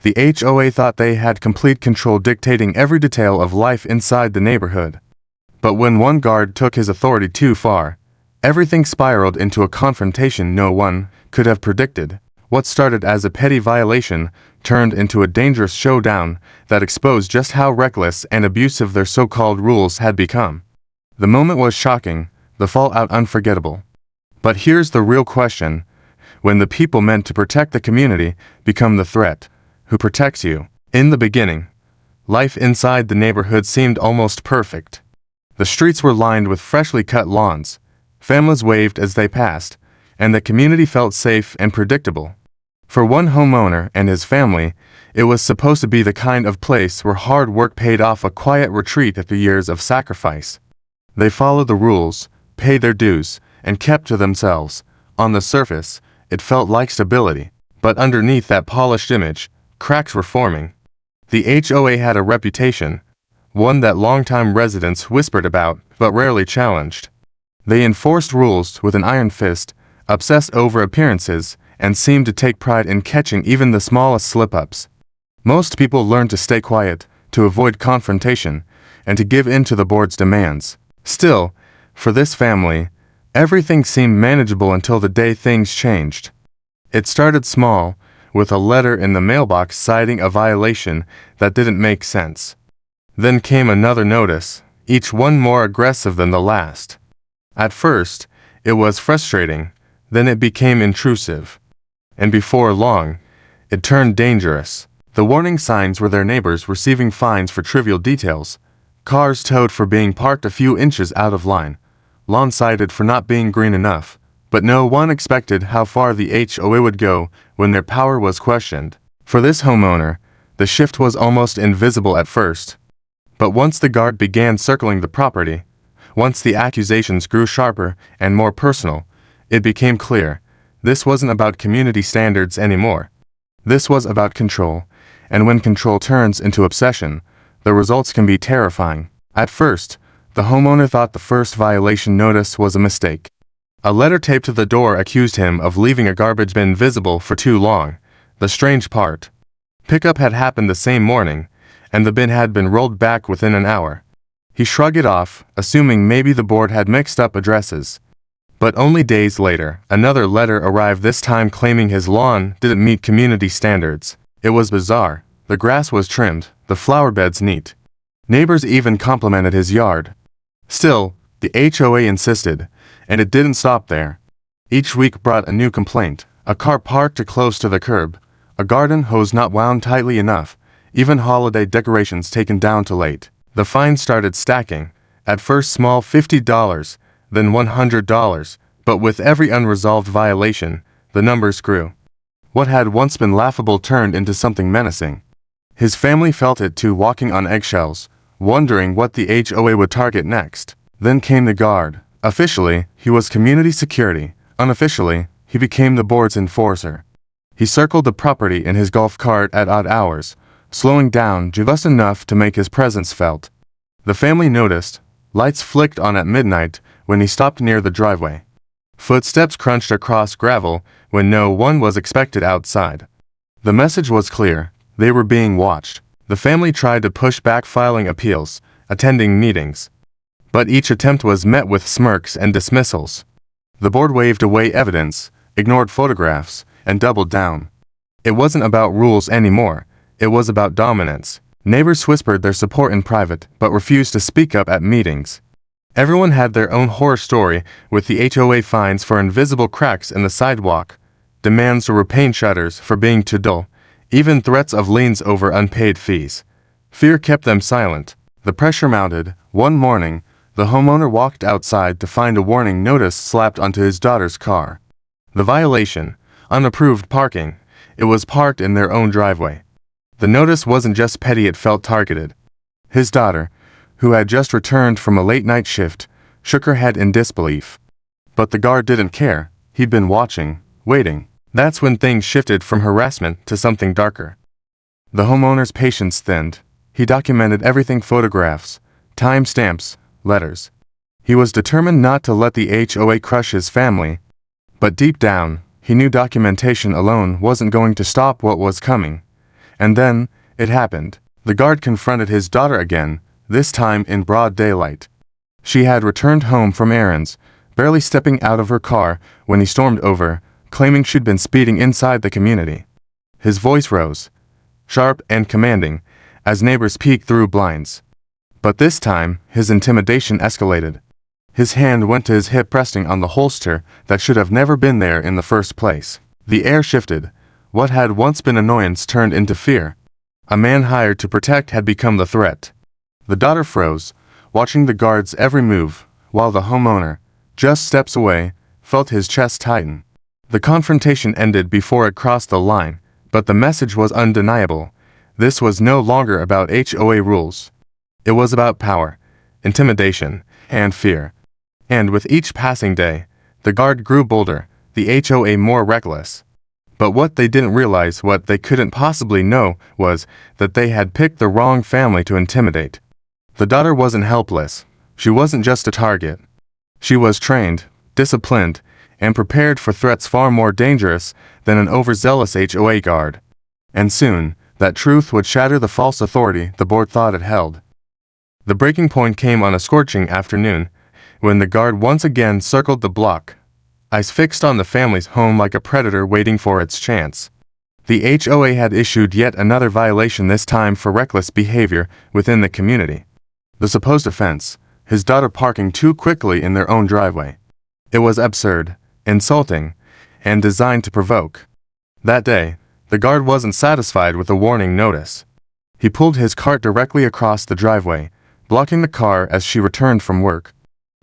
The HOA thought they had complete control, dictating every detail of life inside the neighborhood. But when one guard took his authority too far, everything spiraled into a confrontation no one could have predicted. What started as a petty violation turned into a dangerous showdown that exposed just how reckless and abusive their so-called rules had become. The moment was shocking, the fallout unforgettable. But here's the real question: when the people meant to protect the community become the threat, who protects you? In the beginning, life inside the neighborhood seemed almost perfect. The streets were lined with freshly cut lawns, families waved as they passed, and the community felt safe and predictable. For one homeowner and his family, it was supposed to be the kind of place where hard work paid off, a quiet retreat after years of sacrifice. They followed the rules, paid their dues, and kept to themselves. On the surface, it felt like stability, but underneath that polished image, cracks were forming. The HOA had a reputation, one that longtime residents whispered about but rarely challenged. They enforced rules with an iron fist, obsessed over appearances, and seemed to take pride in catching even the smallest slip-ups. Most people learned to stay quiet, to avoid confrontation, and to give in to the board's demands. Still, for this family, everything seemed manageable until the day things changed. It started small, with a letter in the mailbox citing a violation that didn't make sense. Then came another notice, each one more aggressive than the last. At first, it was frustrating, then it became intrusive. And before long, it turned dangerous. The warning signs were their neighbors receiving fines for trivial details, cars towed for being parked a few inches out of line, lawn cited for not being green enough. But no one expected how far the HOA would go when their power was questioned. For this homeowner, the shift was almost invisible at first. But once the guard began circling the property, once the accusations grew sharper and more personal, it became clear this wasn't about community standards anymore. This was about control, and when control turns into obsession, the results can be terrifying. At first, the homeowner thought the first violation notice was a mistake. A letter taped to the door accused him of leaving a garbage bin visible for too long. The strange part: pickup had happened the same morning, and the bin had been rolled back within an hour. He shrugged it off, assuming maybe the board had mixed up addresses. But only days later, another letter arrived, this time claiming his lawn didn't meet community standards. It was bizarre. The grass was trimmed, the flower beds neat. Neighbors even complimented his yard. Still, the HOA insisted, and it didn't stop there. Each week brought a new complaint: a car parked too close to the curb, a garden hose not wound tightly enough, even holiday decorations taken down too late. The fines started stacking, at first small $50, then $100, but with every unresolved violation, the numbers grew. What had once been laughable turned into something menacing. His family felt it too, walking on eggshells, wondering what the HOA would target next. Then came the guard. Officially, he was community security. Unofficially, he became the board's enforcer. He circled the property in his golf cart at odd hours, slowing down just enough to make his presence felt. The family noticed. Lights flicked on at midnight when he stopped near the driveway. Footsteps crunched across gravel when no one was expected outside. The message was clear: they were being watched. The family tried to push back, filing appeals, attending meetings. But each attempt was met with smirks and dismissals. The board waved away evidence, ignored photographs, and doubled down. It wasn't about rules anymore, it was about dominance. Neighbors whispered their support in private, but refused to speak up at meetings. Everyone had their own horror story, with the HOA fines for invisible cracks in the sidewalk, demands to repaint shutters for being too dull, even threats of liens over unpaid fees. Fear kept them silent. The pressure mounted. One morning, the homeowner walked outside to find a warning notice slapped onto his daughter's car. The violation: unapproved parking. It was parked in their own driveway. The notice wasn't just petty, it felt targeted. His daughter, who had just returned from a late-night shift, shook her head in disbelief. But the guard didn't care. He'd been watching, waiting. That's when things shifted from harassment to something darker. The homeowner's patience thinned. He documented everything: photographs, timestamps, letters. He was determined not to let the HOA crush his family. But deep down, he knew documentation alone wasn't going to stop what was coming. And then, it happened. The guard confronted his daughter again, this time in broad daylight. She had returned home from errands, barely stepping out of her car when he stormed over, claiming she'd been speeding inside the community. His voice rose, sharp and commanding, as neighbors peeked through blinds. But this time, his intimidation escalated. His hand went to his hip, resting on the holster that should have never been there in the first place. The air shifted. What had once been annoyance turned into fear. A man hired to protect had become the threat. The daughter froze, watching the guard's every move, while the homeowner, just steps away, felt his chest tighten. The confrontation ended before it crossed the line, but the message was undeniable. This was no longer about HOA rules. It was about power, intimidation, and fear. And with each passing day, the guard grew bolder, the HOA more reckless. But what they didn't realize, what they couldn't possibly know, was that they had picked the wrong family to intimidate. The daughter wasn't helpless. She wasn't just a target. She was trained, disciplined, and prepared for threats far more dangerous than an overzealous HOA guard. And soon, that truth would shatter the false authority the board thought it held. The breaking point came on a scorching afternoon, when the guard once again circled the block, eyes fixed on the family's home like a predator waiting for its chance. The HOA had issued yet another violation, this time for reckless behavior within the community. The supposed offense, his daughter parking too quickly in their own driveway. It was absurd, insulting, and designed to provoke. That day, the guard wasn't satisfied with the warning notice. He pulled his cart directly across the driveway, blocking the car as she returned from work.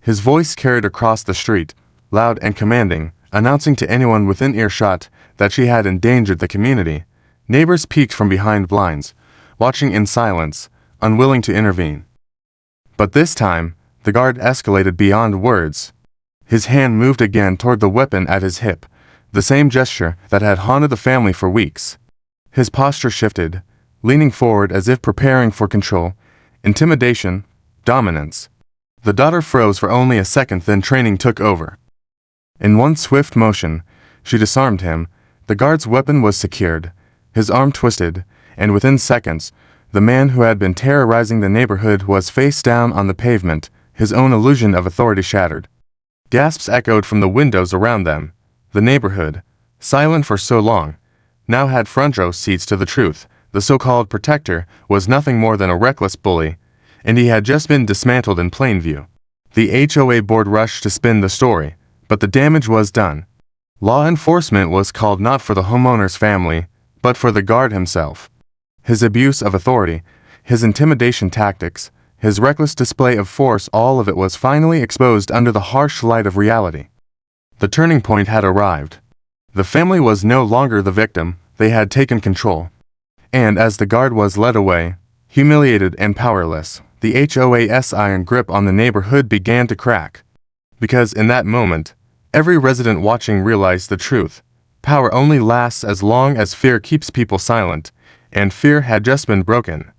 His voice carried across the street, loud and commanding, announcing to anyone within earshot that she had endangered the community. Neighbors peeked from behind blinds, watching in silence, unwilling to intervene. But this time, the guard escalated beyond words. His hand moved again toward the weapon at his hip, the same gesture that had haunted the family for weeks. His posture shifted, leaning forward as if preparing for control, intimidation, dominance. The daughter froze for only a second, then training took over. In one swift motion, she disarmed him. The guard's weapon was secured, his arm twisted, and within seconds, the man who had been terrorizing the neighborhood was face down on the pavement, his own illusion of authority shattered. Gasps echoed from the windows around them. The neighborhood, silent for so long, now had front row seats to the truth. The so-called protector was nothing more than a reckless bully, and he had just been dismantled in plain view. The HOA board rushed to spin the story, but the damage was done. Law enforcement was called not for the homeowner's family, but for the guard himself. His abuse of authority, his intimidation tactics, his reckless display of force, all of it was finally exposed under the harsh light of reality. The turning point had arrived. The family was no longer the victim, they had taken control. And as the guard was led away, humiliated and powerless, the HOA's iron grip on the neighborhood began to crack. Because in that moment, every resident watching realized the truth. Power only lasts as long as fear keeps people silent, and fear had just been broken.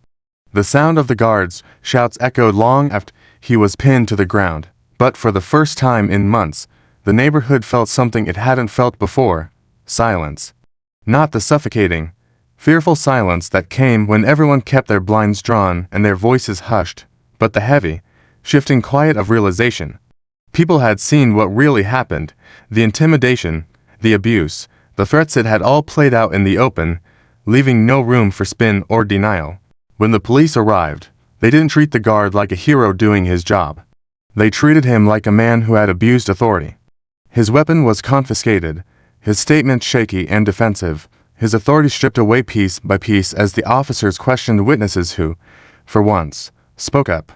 The sound of the guard's shouts echoed long after he was pinned to the ground, but for the first time in months, the neighborhood felt something it hadn't felt before: silence. Not the suffocating, fearful silence that came when everyone kept their blinds drawn and their voices hushed, but the heavy, shifting quiet of realization. People had seen what really happened: the intimidation, the abuse, the threats. It had all played out in the open, leaving no room for spin or denial. When the police arrived, they didn't treat the guard like a hero doing his job. They treated him like a man who had abused authority. His weapon was confiscated, his statement shaky and defensive, his authority stripped away piece by piece as the officers questioned witnesses who, for once, spoke up.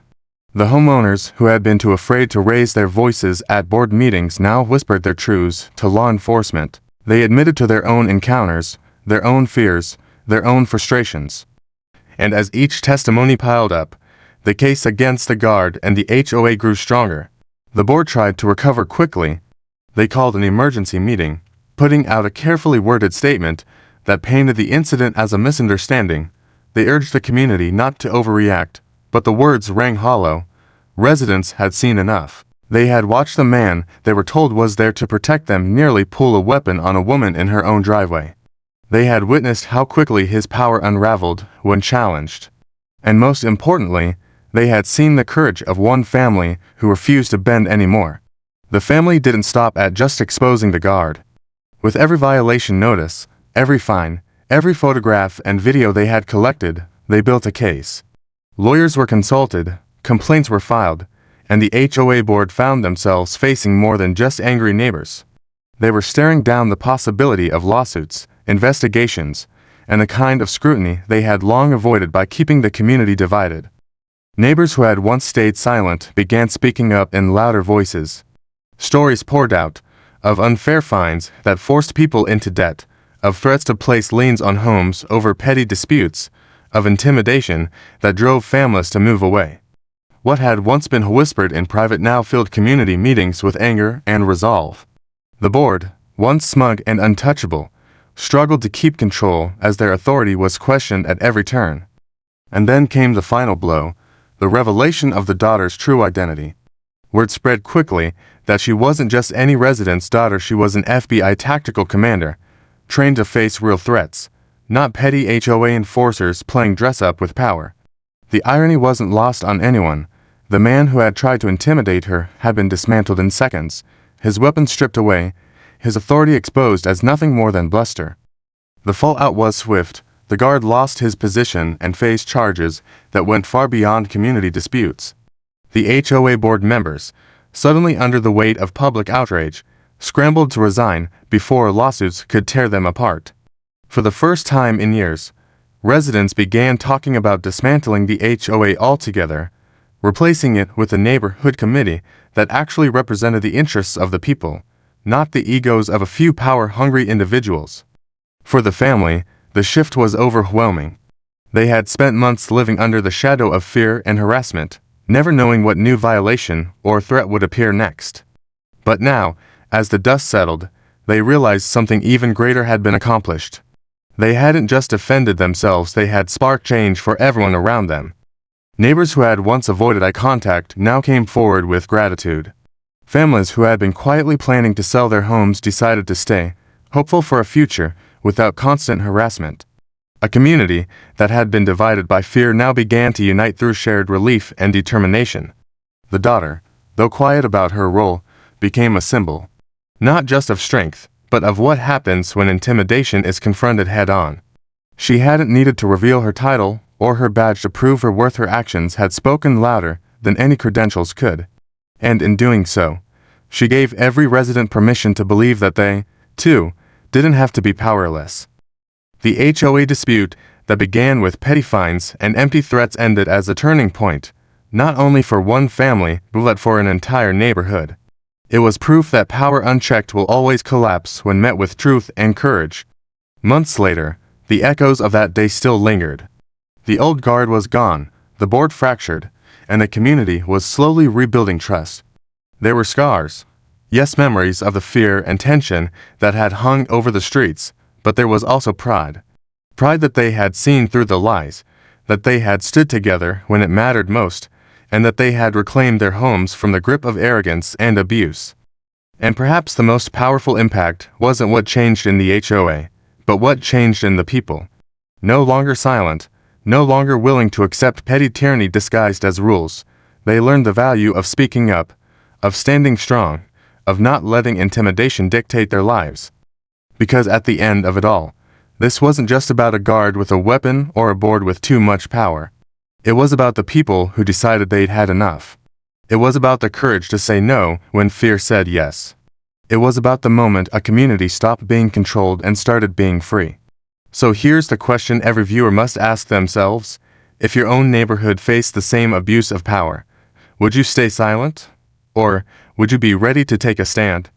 The homeowners who had been too afraid to raise their voices at board meetings now whispered their truths to law enforcement. They admitted to their own encounters, their own fears, their own frustrations. And as each testimony piled up, the case against the guard and the HOA grew stronger. The board tried to recover quickly. They called an emergency meeting, putting out a carefully worded statement that painted the incident as a misunderstanding. They urged the community not to overreact, but the words rang hollow. Residents had seen enough. They had watched the man they were told was there to protect them nearly pull a weapon on a woman in her own driveway. They had witnessed how quickly his power unraveled when challenged. And most importantly, they had seen the courage of one family who refused to bend anymore. The family didn't stop at just exposing the guard. With every violation notice, every fine, every photograph and video they had collected, they built a case. Lawyers were consulted, complaints were filed, and the HOA board found themselves facing more than just angry neighbors. They were staring down the possibility of lawsuits, investigations, and the kind of scrutiny they had long avoided by keeping the community divided. Neighbors who had once stayed silent began speaking up in louder voices. Stories poured out of unfair fines that forced people into debt, of threats to place liens on homes over petty disputes, of intimidation that drove families to move away. What had once been whispered in private now filled community meetings with anger and resolve. The board, once smug and untouchable, struggled to keep control as their authority was questioned at every turn. And then came the final blow, the revelation of the daughter's true identity. Word spread quickly that she wasn't just any resident's daughter, she was an FBI tactical commander, trained to face real threats, not petty HOA enforcers playing dress-up with power. The irony wasn't lost on anyone. The man who had tried to intimidate her had been dismantled in seconds, his weapon stripped away, his authority exposed as nothing more than bluster. The fallout was swift. The guard lost his position and faced charges that went far beyond community disputes. The HOA board members, suddenly under the weight of public outrage, scrambled to resign before lawsuits could tear them apart. For the first time in years, residents began talking about dismantling the HOA altogether, replacing it with a neighborhood committee that actually represented the interests of the people, not the egos of a few power-hungry individuals. For the family, the shift was overwhelming. They had spent months living under the shadow of fear and harassment, never knowing what new violation or threat would appear next. But now, as the dust settled, they realized something even greater had been accomplished. They hadn't just defended themselves, they had sparked change for everyone around them. Neighbors who had once avoided eye contact now came forward with gratitude. Families who had been quietly planning to sell their homes decided to stay, hopeful for a future without constant harassment. A community that had been divided by fear now began to unite through shared relief and determination. The daughter, though quiet about her role, became a symbol, not just of strength, but of what happens when intimidation is confronted head-on. She hadn't needed to reveal her title or her badge to prove her worth. Her actions had spoken louder than any credentials could. And in doing so, she gave every resident permission to believe that they, too, didn't have to be powerless. The HOA dispute that began with petty fines and empty threats ended as a turning point, not only for one family, but for an entire neighborhood. It was proof that power unchecked will always collapse when met with truth and courage. Months later, the echoes of that day still lingered. The old guard was gone, the board fractured, and the community was slowly rebuilding trust. There were scars, yes, memories of the fear and tension that had hung over the streets, but there was also pride. Pride that they had seen through the lies, that they had stood together when it mattered most, and that they had reclaimed their homes from the grip of arrogance and abuse. And perhaps the most powerful impact wasn't what changed in the HOA, but what changed in the people. No longer silent, no longer willing to accept petty tyranny disguised as rules, they learned the value of speaking up, of standing strong, of not letting intimidation dictate their lives. Because at the end of it all, this wasn't just about a guard with a weapon or a board with too much power. It was about the people who decided they'd had enough. It was about the courage to say no when fear said yes. It was about the moment a community stopped being controlled and started being free. So here's the question every viewer must ask themselves. If your own neighborhood faced the same abuse of power, would you stay silent? Or would you be ready to take a stand?